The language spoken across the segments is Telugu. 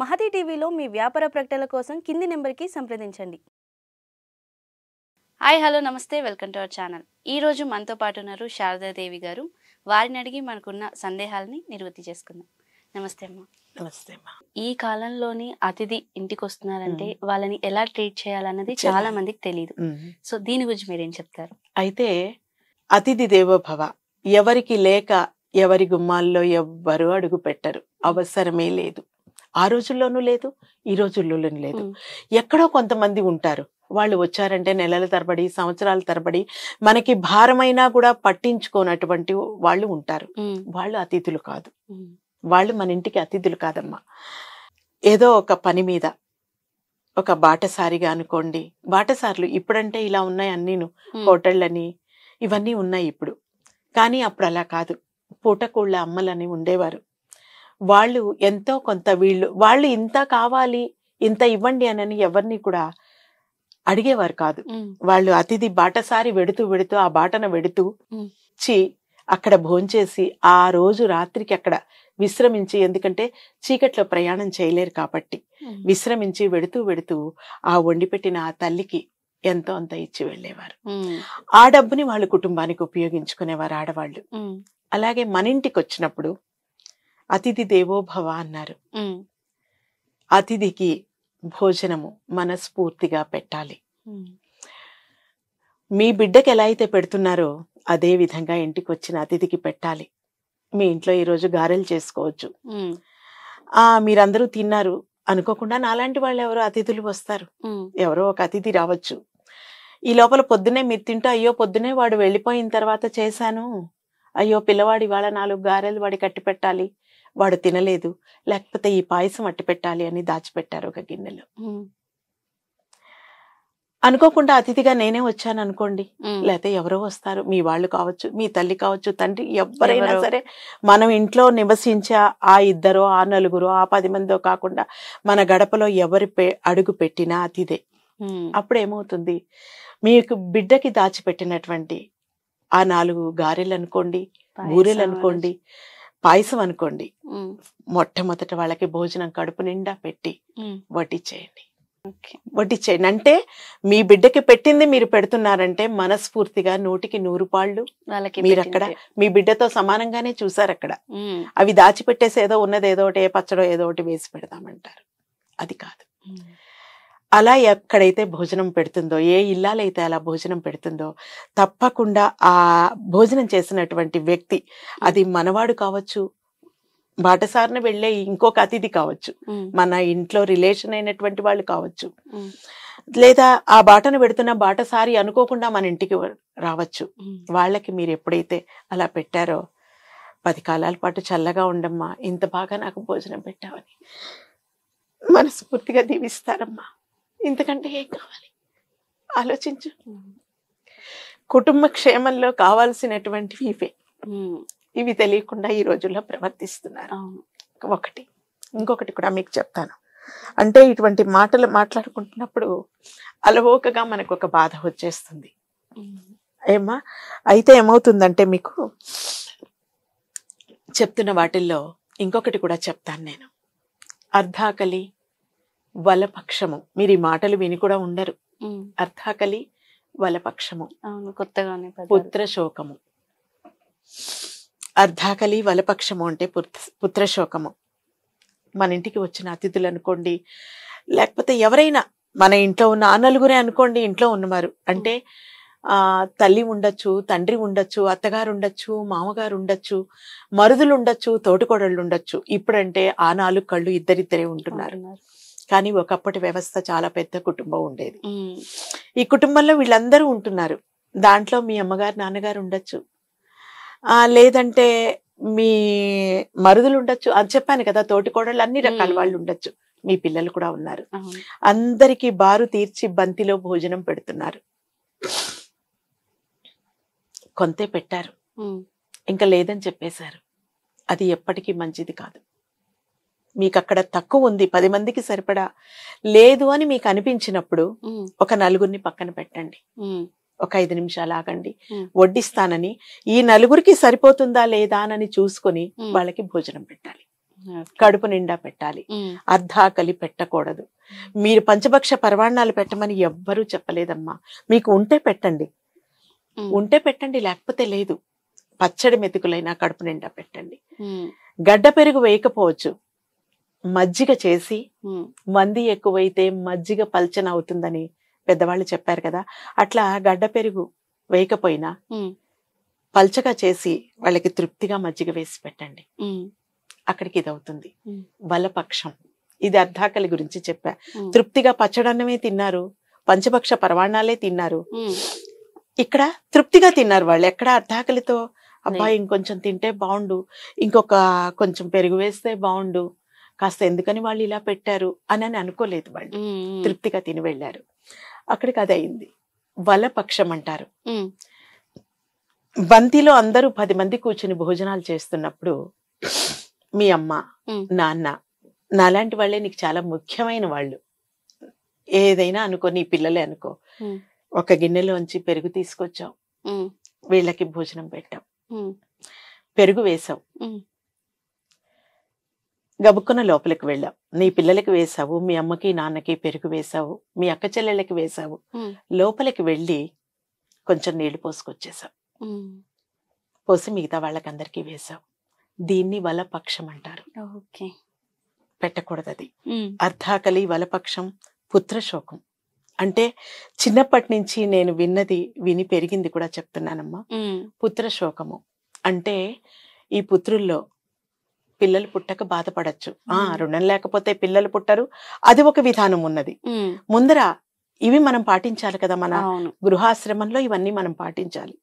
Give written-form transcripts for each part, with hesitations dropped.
మహతి టీవీలో మీ వ్యాపార ప్రకటనల కోసం కింది నెంబర్కి సంప్రదించండి. హాయ్ హలో నమస్తే, వెల్కమ్ టు అవర్ ఛానల్. ఈరోజు మనతో పాటు ఉన్నారు శారదాదేవి గారు. వారిని అడిగి మనకున్న సందేహాలని నివృత్తి చేసుకుందాం. నమస్తే అమ్మా. నమస్తే అమ్మా. ఈ కాలంలోని అతిథి ఇంటికి వస్తున్నారంటే వాళ్ళని ఎలా ట్రీట్ చేయాలన్నది చాలా మందికి తెలియదు. సో దీని గురించి మీరేం చెప్తారు? అయితే అతిథి దేవోభవ, ఎవరికి లేక ఎవరి గుమ్మాల్లో ఎవ్వరు అడుగు పెట్టరు, అవసరమే లేదు. ఆ రోజుల్లోనూ లేదు, ఈ రోజుల్లోనూ లేదు. ఎక్కడో కొంతమంది ఉంటారు, వాళ్ళు వచ్చారంటే నెలల తరబడి సంవత్సరాల తరబడి మనకి భారమైనా కూడా పట్టించుకోనటువంటి వాళ్ళు ఉంటారు. వాళ్ళు అతిథులు కాదు, వాళ్ళు మన ఇంటికి అతిథులు కాదమ్మా. ఏదో ఒక పని మీద ఒక బాటసారిగా అనుకోండి. బాటసార్లు ఇప్పుడంటే ఇలా ఉన్నాయి, అన్నీను హోటళ్ళని ఇవన్నీ ఉన్నాయి ఇప్పుడు. కానీ అప్పుడు అలా కాదు, పూటకూళ్ళ అమ్మలని ఉండేవారు. వాళ్ళు ఎంతో కొంత వాళ్ళు ఇంత కావాలి ఇంత ఇవ్వండి అని ఎవరిని కూడా అడిగేవారు కాదు. వాళ్ళు అతిథి బాటసారి వెడుతూ ఆ బాటన వెడుతూ అక్కడ భోంచేసి ఆ రోజు రాత్రికి అక్కడ విశ్రమించి, ఎందుకంటే చీకట్లో ప్రయాణం చేయలేరు కాబట్టి విశ్రమించి వెడుతూ ఆ వండి పెట్టిన ఆ తల్లికి ఎంతో అంత ఇచ్చి వెళ్ళేవారు. ఆ డబ్బుని వాళ్ళు కుటుంబానికి ఉపయోగించుకునేవారు ఆడవాళ్ళు. అలాగే మన ఇంటికి వచ్చినప్పుడు అతిథి దేవోభవ అన్నారు. అతిథికి భోజనము మనస్ఫూర్తిగా పెట్టాలి. మీ బిడ్డకి ఎలా అయితే పెడుతున్నారో అదే విధంగా ఇంటికి వచ్చిన అతిథికి పెట్టాలి. మీ ఇంట్లో ఈరోజు గారెలు చేసుకోవచ్చు, మీరందరూ తిన్నారు అనుకోకుండా నాలాంటి వాళ్ళు ఎవరో అతిథులు వస్తారు, ఎవరో ఒక అతిథి రావచ్చు. ఈ లోపల పొద్దునే మీరు తింటూ, అయ్యో పొద్దునే వాడు వెళ్ళిపోయిన తర్వాత చేశాను, అయ్యో పిల్లవాడి వాళ్ళ 4 గారెలు వాడి కట్టి పెట్టాలి, వాడు తినలేదు, లేకపోతే ఈ పాయసం అట్టి పెట్టాలి అని దాచిపెట్టారు ఒక గిన్నెలో. అనుకోకుండా అతిథిగా నేనే వచ్చాను అనుకోండి, లేకపోతే ఎవరో వస్తారు, మీ వాళ్ళు కావచ్చు, మీ తల్లి కావచ్చు, తండ్రి, ఎవరైనా సరే. మనం ఇంట్లో నివసించే ఆ 2 ఆ 4 ఆ 10 మందో కాకుండా మన గడపలో ఎవరి అడుగు పెట్టినా అతిథే. అప్పుడు ఏమవుతుంది, మీకు బిడ్డకి దాచిపెట్టినటువంటి ఆ 4 గారెలు అనుకోండి, బూరెలు అనుకోండి, పాయసం అనుకోండి, మొట్టమొదట వాళ్ళకి భోజనం కడుపు నిండా పెట్టి వడ్డించేయండి. అంటే మీ బిడ్డకి పెట్టింది మీరు పెడుతున్నారంటే మనస్ఫూర్తిగా 100కి 100 పాళ్ళు మీరు అక్కడ మీ బిడ్డతో సమానంగానే చూసారు. అక్కడ అవి దాచిపెట్టేసి ఏదో ఉన్నది ఏదో ఒకటి, ఏ పచ్చడో ఏదో ఒకటి వేసి పెడదామంటారు. అది కాదు. అలా ఎక్కడైతే భోజనం పెడుతుందో, ఏ ఇల్లాలైతే అలా భోజనం పెడుతుందో, తప్పకుండా ఆ భోజనం చేసినటువంటి వ్యక్తి, అది మనవాడు కావచ్చు, బాటసారిన వెళ్ళే ఇంకొక అతిథి కావచ్చు, మన ఇంట్లో రిలేషన్ అయినటువంటి వాళ్ళు కావచ్చు, లేదా ఆ బాటను పెడుతున్న బాటసారి అనుకోకుండా మన ఇంటికి రావచ్చు. వాళ్ళకి మీరు ఎప్పుడైతే అలా పెట్టారో, 10 కాలాల పాటు చల్లగా ఉండమ్మా, ఇంత బాగా నాకు భోజనం పెట్టావని మనస్ఫూర్తిగా దీవిస్తారమ్మా. ఇంతకంటే ఏం కావాలి ఆలోచించు. కుటుంబ క్షేమంలో కావాల్సినటువంటివి ఇవే. ఇవి తెలియకుండా ఈ రోజుల్లో ప్రవర్తిస్తున్నారు. ఒకటి, ఇంకొకటి కూడా మీకు చెప్తాను. అంటే ఇటువంటి మాటలు మాట్లాడుకుంటున్నప్పుడు అలవోకగా మనకు ఒక బాధ వచ్చేస్తుంది. ఏమ్మా, అయితే ఏమవుతుందంటే మీకు చెప్తున్న వాటిల్లో ఇంకొకటి కూడా చెప్తాను నేను. అర్ధాకలి వలపక్షము, మీరు ఈ మాటలు విని కూడా ఉండరు. అర్ధాకలి వలపక్షము, కొత్తగానే పుత్రశోకము. అర్ధాకలి వలపక్షము అంటే పుత్రశోకము. మన ఇంటికి వచ్చిన అతిథులు అనుకోండి, లేకపోతే ఎవరైనా మన ఇంట్లో ఉన్న 4 అనుకోండి, ఇంట్లో ఉన్నవారు అంటే తల్లి ఉండొచ్చు, తండ్రి ఉండొచ్చు, అత్తగారు ఉండొచ్చు, మామగారు ఉండొచ్చు, మరుదులు ఉండొచ్చు, తోటికోడళ్ళు ఉండొచ్చు. ఇప్పుడంటే ఆ 4 కళ్ళు ఇద్దరిద్దరే ఉంటున్నారు. కానీ ఒకప్పటి వ్యవస్థ చాలా పెద్ద కుటుంబం ఉండేది. ఈ కుటుంబంలో వీళ్ళందరూ ఉంటున్నారు. దాంట్లో మీ అమ్మగారు నాన్నగారు ఉండొచ్చు, లేదంటే మీ మరుదులు ఉండొచ్చు, అని చెప్పాను కదా, తోటికోడళ్ళు, అన్ని రకాల వాళ్ళు ఉండొచ్చు, మీ పిల్లలు కూడా ఉన్నారు. అందరికీ బారు తీర్చి బంతిలో భోజనం పెడుతున్నారు. కొంతే పెట్టారు, ఇంకా లేదని చెప్పేశారు. అది ఎప్పటికీ మంచిది కాదు. మీకు అక్కడ తక్కువ ఉంది, 10 మందికి సరిపడా లేదు అని మీకు అనిపించినప్పుడు ఒక 4 పక్కన పెట్టండి, ఒక 5 నిమిషాలు ఆగండి, వడ్డిస్తానని ఈ 4కి సరిపోతుందా లేదా అని చూసుకొని వాళ్ళకి భోజనం పెట్టాలి. కడుపు నిండా పెట్టాలి, అర్ధాకలి పెట్టకూడదు. మీరు పంచభక్ష పరమాన్నాలు పెట్టమని ఎవ్వరూ చెప్పలేదమ్మా. మీకు ఉంటే పెట్టండి, ఉంటే పెట్టండి, లేకపోతే లేదు. పచ్చడి మెతుకులైనా కడుపు నిండా పెట్టండి. గడ్డ పెరుగు వేయకపోవచ్చు, మజ్జిగ చేసి, మంది ఎక్కువైతే మజ్జిగ పల్చన అవుతుందని పెద్దవాళ్ళు చెప్పారు కదా, అట్లా గడ్డ పెరుగు వేయకపోయినా పల్చగా చేసి వాళ్ళకి తృప్తిగా మజ్జిగ వేసి పెట్టండి. అక్కడికి ఇది అవుతుంది. బలపక్షం, ఇది అర్ధాకలి గురించి చెప్పా. తృప్తిగా పచ్చడన్నమే తిన్నారు, పంచభక్ష పరమాణాలే తిన్నారు, ఇక్కడ తృప్తిగా తిన్నారు వాళ్ళు. ఎక్కడ అర్ధాకలితో అబ్బాయి ఇంకొంచెం తింటే బాగుండు, ఇంకొక కొంచెం పెరుగు వేస్తే బాగుండు, కాస్త ఎందుకని వాళ్ళు ఇలా పెట్టారు అని అనుకోలేదు. వాళ్ళు తృప్తిగా తిని వెళ్ళారు. అక్కడికి అది అయింది. బలపక్షం అంటారు. బంతిలో అందరూ 10 మంది కూర్చుని భోజనాలు చేస్తున్నప్పుడు మీ అమ్మ, నాన్న, నాలాంటి వాళ్ళే నీకు చాలా ముఖ్యమైన వాళ్ళు. ఏదైనా అనుకో, నీ పిల్లలే అనుకో, ఒక గిన్నెలోంచి పెరుగు తీసుకొచ్చావు, వీళ్ళకి భోజనం పెట్టాం, పెరుగు వేసావు, గబుక్కున లోపలికి వెళ్ళావు, నీ పిల్లలకి వేసావు, మీ అమ్మకి నాన్నకి పెరుగు వేసావు, మీ అక్క చెల్లెళ్ళకి వేసావు, లోపలికి వెళ్ళి కొంచెం నీళ్లు పోసుకొచ్చేసావు, పోసి మిగతా వాళ్ళకందరికీ వేసావు. దీన్ని వలపక్షం అంటారు. పెట్టకూడదు అది. అర్ధాకలి, వలపక్షం, పుత్రశోకం. అంటే చిన్నప్పటి నుంచి నేను విని పెరిగింది కూడా చెప్తున్నానమ్మా. పుత్రశోకము అంటే ఈ పుత్రుల్లో పిల్లలు పుట్టక బాధపడచ్చు. రుణం లేకపోతే పిల్లలు పుట్టరు, అది ఒక విధానం ఉన్నది. ముందర ఇవి మనం పాటించాలి కదా, మన గృహాశ్రమంలో ఇవన్నీ మనం పాటించాలి.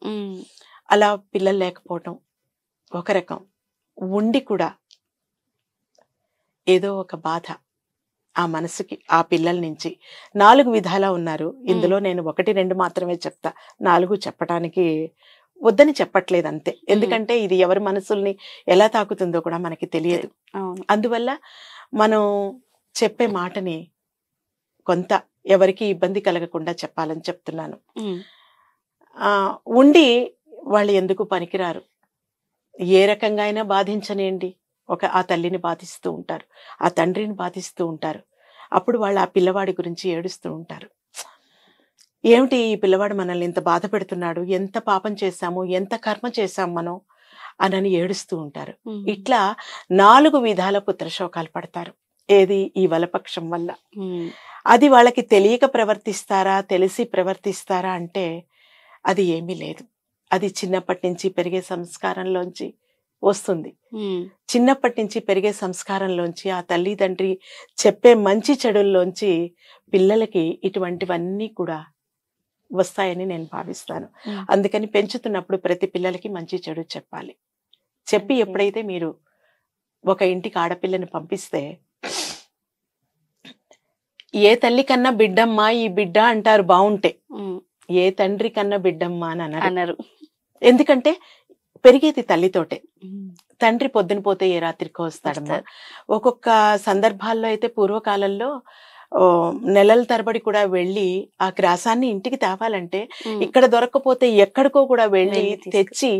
అలా పిల్లలు లేకపోవటం ఒక రకం, ఉండి కూడా ఏదో ఒక బాధ ఆ మనసుకి, ఆ పిల్లల నుంచి 4 విధాలా ఉన్నారు. ఇందులో నేను 1-2 మాత్రమే చెప్తా, 4 చెప్పటానికి వద్దని చెప్పట్లేదు అంతే. ఎందుకంటే ఇది ఎవరి మనసుల్ని ఎలా తాకుతుందో కూడా మనకి తెలియదు. అందువల్ల మనం చెప్పే మాటని కొంత ఎవరికి ఇబ్బంది కలగకుండా చెప్పాలని చెప్తున్నాను. ఉండి వాళ్ళు ఎందుకు పనికిరారు, ఏ రకంగా అయినా బాధించనేయండి, ఆ తల్లిని బాధిస్తూ ఉంటారు, ఆ తండ్రిని బాధిస్తూ ఉంటారు. అప్పుడు వాళ్ళు ఆ పిల్లవాడి గురించి ఏడుస్తూ ఉంటారు. ఏమిటి ఈ పిల్లవాడు మనల్ని ఇంత బాధ పెడుతున్నాడు, ఎంత పాపం చేశాము, ఎంత కర్మ చేశాం మనం అని ఏడుస్తూ ఉంటారు. ఇట్లా 4 విధాల పుత్రశోకాలు పడతారు. ఏది? ఈ వలపక్షం వల్ల. అది వాళ్ళకి తెలియక ప్రవర్తిస్తారా, తెలిసి ప్రవర్తిస్తారా అంటే అది ఏమీ లేదు. అది చిన్నప్పటి నుంచి పెరిగే సంస్కారంలోంచి వస్తుంది. చిన్నప్పటి నుంచి పెరిగే సంస్కారంలోంచి, ఆ తల్లిదండ్రి చెప్పే మంచి చెడుల్లోంచి పిల్లలకి ఇటువంటివన్నీ కూడా వస్తాయని నేను భావిస్తాను. అందుకని పెంచుతున్నప్పుడు ప్రతి పిల్లలకి మంచి చెడు చెప్పాలి. చెప్పి ఎప్పుడైతే మీరు ఒక ఇంటికి ఆడపిల్లని పంపిస్తే, ఏ తల్లి కన్నా బిడ్డమ్మా ఈ బిడ్డ అంటారు బాగుంటే, ఏ తండ్రి కన్నా బిడ్డమ్మా అని అన్నారు. ఎందుకంటే పెరిగేది తల్లితోటే. తండ్రి పొద్దున పోతే ఏ రాత్రికో వస్తాడమ్మా. ఒక్కొక్క సందర్భాల్లో అయితే పూర్వకాలంలో నెలల తరబడి కూడా వెళ్ళి ఆ గ్రాసాన్ని ఇంటికి తేవాలంటే ఇక్కడ దొరకకపోతే ఎక్కడికో కూడా వెళ్ళి తెచ్చి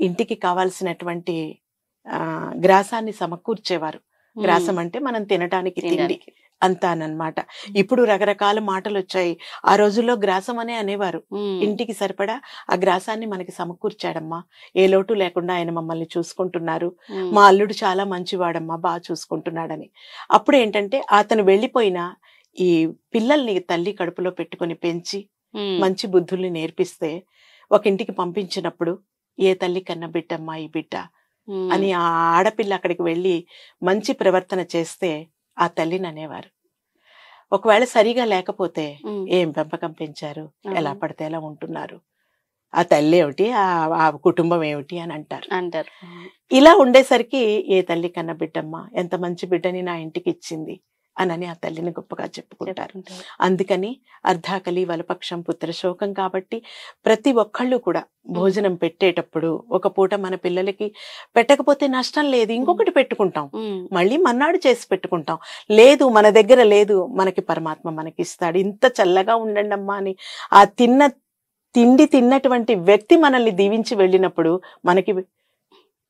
ఇంటికి కావాల్సినటువంటి గ్రాసాన్ని సమకూర్చేవారు. గ్రాసం అంటే మనం తినడానికి తిండి అంతానమాట. ఇప్పుడు రకరకాల మాటలు వచ్చాయి. ఆ రోజుల్లో గ్రాసం అనే అనేవారు. ఇంటికి సరిపడా ఆ గ్రాసాన్ని మనకి సమకూర్చాడమ్మా, ఏ లోటు లేకుండా ఆయన మమ్మల్ని చూసుకుంటున్నారు, మా అల్లుడు చాలా మంచివాడమ్మా, బాగా చూసుకుంటున్నాడని. అప్పుడు ఏంటంటే అతను వెళ్ళిపోయినా ఈ పిల్లల్ని తల్లి కడుపులో పెట్టుకుని పెంచి మంచి బుద్ధుల్ని నేర్పిస్తే ఒక ఇంటికి పంపించినప్పుడు ఏ తల్లి కన్నా బిడ్డమ్మా ఈ బిడ్డ అని ఆ ఆడపిల్ల అక్కడికి వెళ్ళి మంచి ప్రవర్తన చేస్తే ఆ తల్లిని అనేవారు. ఒకవేళ సరిగా లేకపోతే ఏం పెంపకం పెంచారు, ఎలా పడితే ఎలా ఉంటున్నారు, ఆ తల్లి ఏమిటి, ఆ కుటుంబం ఏమిటి అని అంటారు. ఇలా ఉండేసరికి ఏ తల్లి కన్నా బిడ్డమ్మా, ఎంత మంచి బిడ్డని నా ఇంటికి ఇచ్చింది అని ఆ తల్లిని గొప్పగా చెప్పుకుంటారు. అందుకని అర్ధాకలి, వలపక్షం, పుత్రశోకం. కాబట్టి ప్రతి ఒక్కళ్ళు కూడా భోజనం పెట్టేటప్పుడు ఒక పూట మన పిల్లలకి పెట్టకపోతే నష్టం లేదు, ఇంకొకటి పెట్టుకుంటాం, మళ్ళీ మన్నాడు చేసి పెట్టుకుంటాం. లేదు మన దగ్గర లేదు, మనకి పరమాత్మ మనకి ఇస్తాడు, ఇంత చల్లగా ఉండండి అమ్మా అని ఆ తిన్నటువంటి వ్యక్తి మనల్ని దీవించి వెళ్ళినప్పుడు మనకి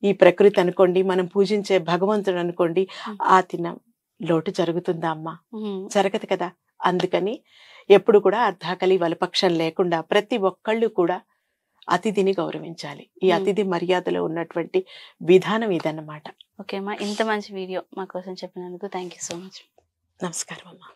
ఈ ప్రకృతి అనుకోండి, మనం పూజించే భగవంతుడు అనుకోండి, ఆ తిన లోటు జరుగుతుందా అమ్మా? జరగదు కదా. అందుకని ఎప్పుడు కూడా అర్ధాకలి వలపక్షం లేకుండా ప్రతి ఒక్కళ్ళు కూడా అతిథిని గౌరవించాలి. ఈ అతిథి మర్యాదలో ఉన్నటువంటి విధానం ఇదన్నమాట. ఓకే అమ్మా, ఇంత మంచి వీడియో మా కోసం చెప్పినందుకు థ్యాంక్ యూ సో మచ్. నమస్కారం అమ్మా.